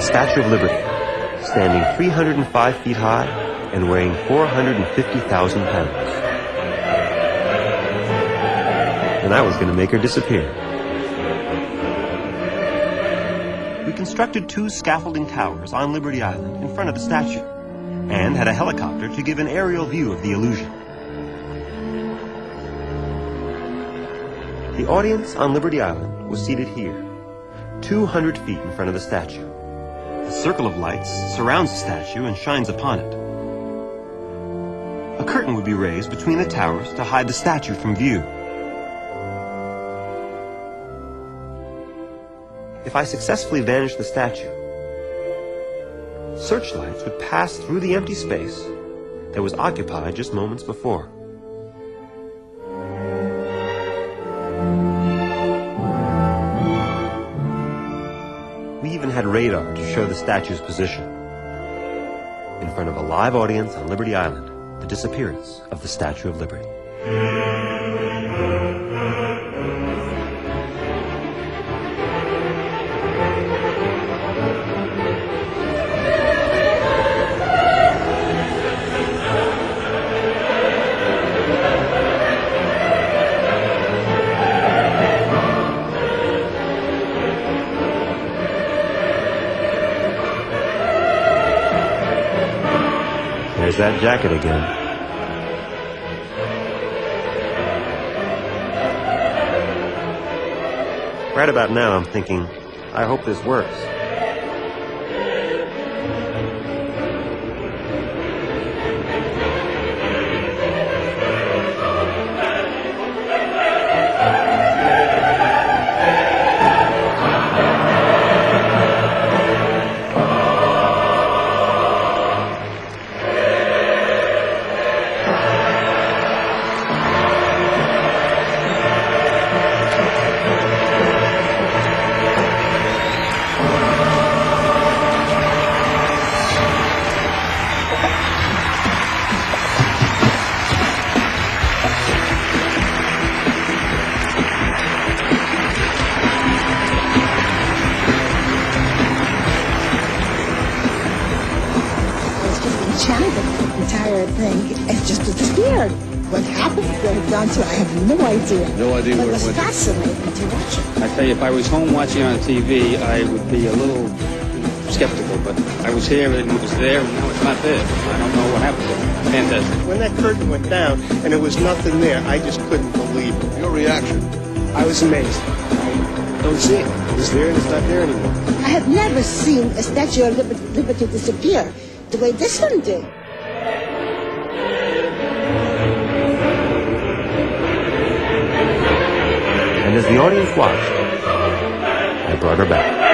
Statue of Liberty, standing 305 feet high and weighing 450,000 pounds. And I was going to make her disappear. We constructed 2 scaffolding towers on Liberty Island in front of the statue, and had a helicopter to give an aerial view of the illusion. The audience on Liberty Island was seated here, 200 feet in front of the statue. A circle of lights surrounds the statue and shines upon it. A curtain would be raised between the towers to hide the statue from view. If I successfully vanished the statue, searchlights would pass through the empty space that was occupied just moments before. We even had radar to show the statue's position. In front of a live audience on Liberty Island, the disappearance of the Statue of Liberty. There's that jacket again. Right about now, I'm thinking, I hope this works. The entire thing has just disappeared. What happened, where it gone to, I have no idea. No idea but where it it was went. fascinating to watch it. I tell you, if I was home watching on TV, I would be a little skeptical, but I was here and it was there, and now it's not there. I don't know what happened to it. Fantastic. When that curtain went down and there was nothing there, I just couldn't believe it. Your reaction? I was amazed. I don't see it. It was there and it's not there anymore. I have never seen a Statue of Liberty disappear the way this one did. And as the audience watched, I brought her back.